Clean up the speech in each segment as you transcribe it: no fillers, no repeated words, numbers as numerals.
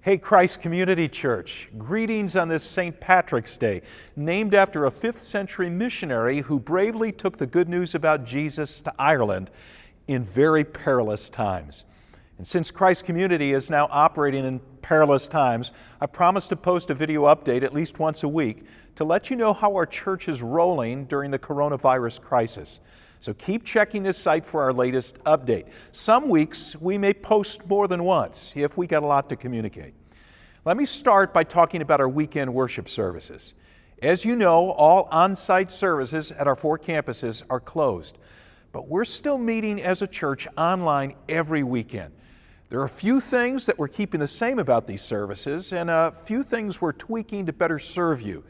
Hey, Christ Community Church, greetings on this St. Patrick's Day, named after a 5th century missionary who bravely took the good news about Jesus to Ireland in very perilous times. And since Christ Community is now operating in perilous times, I promise to post a video update at least once a week to let you know how our church is rolling during the coronavirus crisis. So keep checking this site for our latest update. Some weeks we may post more than once if we got a lot to communicate. Let me start by talking about our weekend worship services. As you know, all on-site services at our 4 campuses are closed, but we're still meeting as a church online every weekend. There are a few things that we're keeping the same about these services and a few things we're tweaking to better serve you.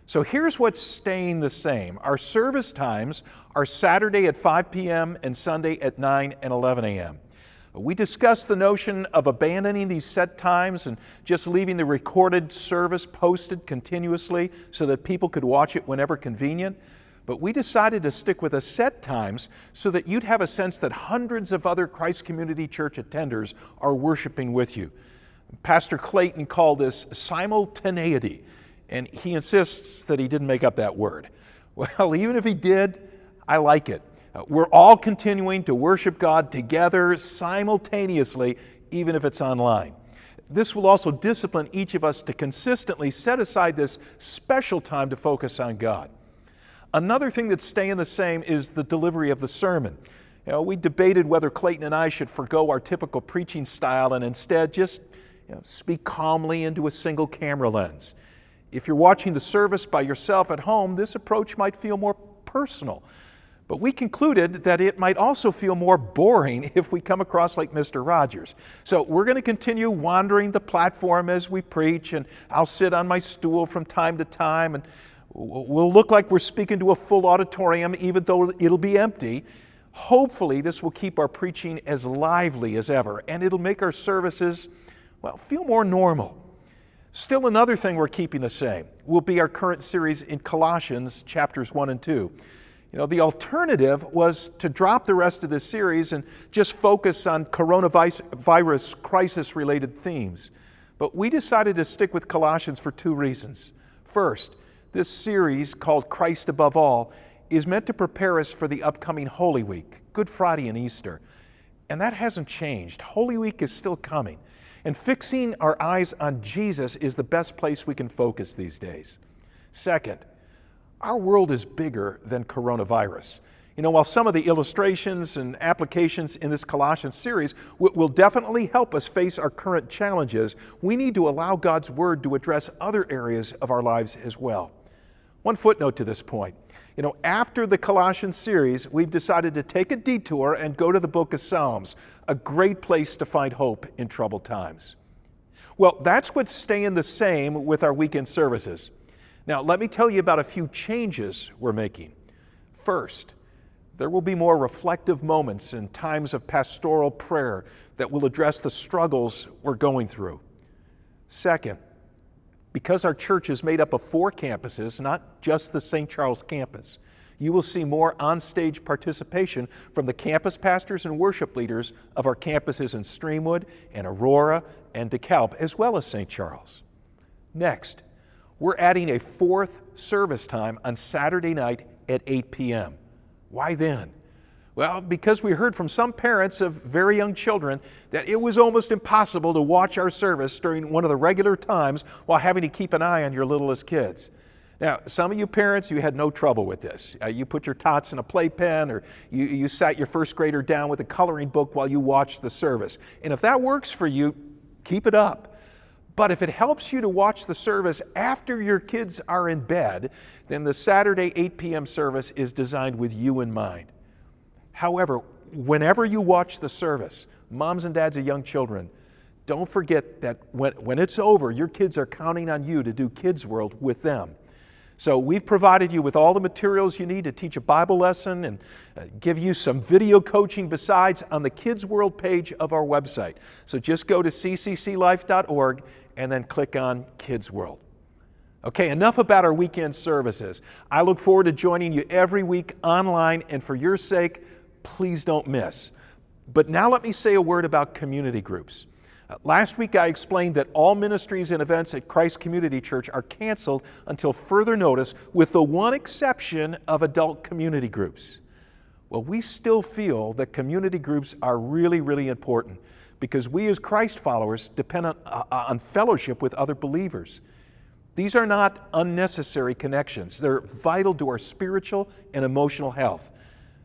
So here's what's staying the same. Our service times are Saturday at 5 p.m. and Sunday at 9 and 11 a.m. We discussed the notion of abandoning these set times and just leaving the recorded service posted continuously so that people could watch it whenever convenient. But we decided to stick with the set times so that you'd have a sense that hundreds of other Christ Community Church attenders are worshiping with you. Pastor Clayton called this simultaneity. And he insists that he didn't make up that word. Well, even if he did, I like it. We're all continuing to worship God together simultaneously, even if it's online. This will also discipline each of us to consistently set aside this special time to focus on God. Another thing that's staying the same is the delivery of the sermon. We debated whether Clayton and I should forgo our typical preaching style and instead just speak calmly into a single camera lens. If you're watching the service by yourself at home, this approach might feel more personal. But we concluded that it might also feel more boring if we come across like Mr. Rogers. So we're going to continue wandering the platform as we preach, and I'll sit on my stool from time to time, and we'll look like we're speaking to a full auditorium even though it'll be empty. Hopefully this will keep our preaching as lively as ever, and it'll make our services, feel more normal. Still another thing we're keeping the same will be our current series in Colossians chapters 1 and 2. The alternative was to drop the rest of this series and just focus on coronavirus crisis-related themes. But we decided to stick with Colossians for 2 reasons. First, this series called Christ Above All is meant to prepare us for the upcoming Holy Week, Good Friday and Easter. And that hasn't changed. Holy Week is still coming. And fixing our eyes on Jesus is the best place we can focus these days. Second, our world is bigger than coronavirus. While some of the illustrations and applications in this Colossians series will definitely help us face our current challenges, we need to allow God's Word to address other areas of our lives as well. One footnote to this point. After the Colossians series, we've decided to take a detour and go to the book of Psalms, a great place to find hope in troubled times. Well, that's what's staying the same with our weekend services. Now, let me tell you about a few changes we're making. First, there will be more reflective moments and times of pastoral prayer that will address the struggles we're going through. Second, because our church is made up of 4 campuses, not just the St. Charles campus, you will see more on-stage participation from the campus pastors and worship leaders of our campuses in Streamwood and Aurora and DeKalb, as well as St. Charles. Next, we're adding a 4th service time on Saturday night at 8 p.m. Why then? Well, because we heard from some parents of very young children that it was almost impossible to watch our service during one of the regular times while having to keep an eye on your littlest kids. Now, some of you parents, you had no trouble with this. You put your tots in a playpen, or you sat your first grader down with a coloring book while you watched the service. And if that works for you, keep it up. But if it helps you to watch the service after your kids are in bed, then the Saturday 8 p.m. service is designed with you in mind. However, whenever you watch the service, moms and dads of young children, don't forget that when it's over, your kids are counting on you to do Kids World with them. So we've provided you with all the materials you need to teach a Bible lesson and give you some video coaching besides on the Kids World page of our website. So just go to ccclife.org and then click on Kids World. Okay, enough about our weekend services. I look forward to joining you every week online, and for your sake, please don't miss. But now let me say a word about community groups. Last week I explained that all ministries and events at Christ Community Church are canceled until further notice, with the one exception of adult community groups. Well, we still feel that community groups are really, really important because we as Christ followers depend on fellowship with other believers. These are not unnecessary connections. They're vital to our spiritual and emotional health.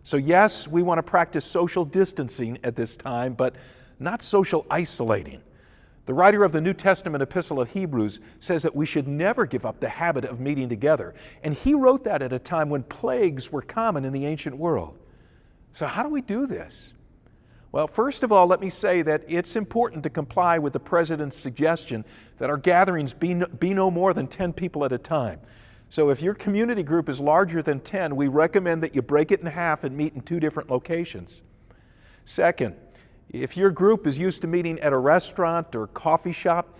So yes, we want to practice social distancing at this time, but not social isolating. The writer of the New Testament epistle of Hebrews says that we should never give up the habit of meeting together. And he wrote that at a time when plagues were common in the ancient world. So how do we do this? Well, first of all, let me say that it's important to comply with the President's suggestion that our gatherings be no more than 10 people at a time. So if your community group is larger than 10, we recommend that you break it in half and meet in 2 different locations. Second, if your group is used to meeting at a restaurant or coffee shop,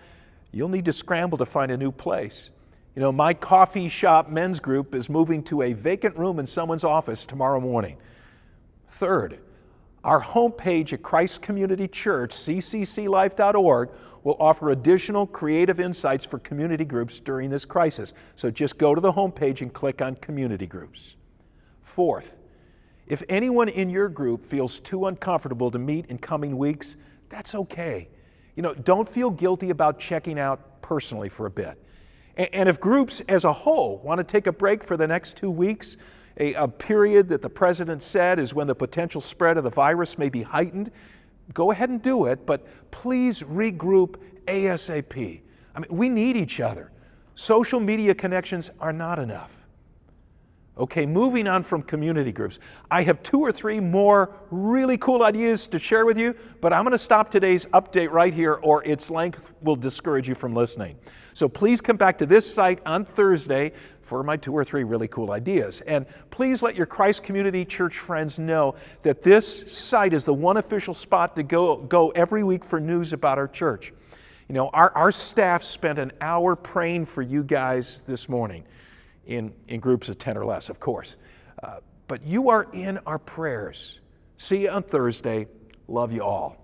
you'll need to scramble to find a new place. You know, my coffee shop men's group is moving to a vacant room in someone's office tomorrow morning. Third, our homepage at Christ Community Church, ccclife.org, will offer additional creative insights for community groups during this crisis. So just go to the homepage and click on community groups. Fourth, if anyone in your group feels too uncomfortable to meet in coming weeks, that's okay. You know, don't feel guilty about checking out personally for a bit. And if groups as a whole want to take a break for the next 2 weeks, a period that the President said is when the potential spread of the virus may be heightened, go ahead and do it, but please regroup ASAP. I mean, we need each other. Social media connections are not enough. Okay, moving on from community groups. I have 2 or 3 more really cool ideas to share with you, but I'm going to stop today's update right here, or its length will discourage you from listening. So please come back to this site on Thursday for my 2 or 3 really cool ideas. And please let your Christ Community Church friends know that this site is the one official spot to go every week for news about our church. You know, our staff spent an hour praying for you guys this morning. In groups of 10 or less, of course. But you are in our prayers. See you on Thursday. Love you all.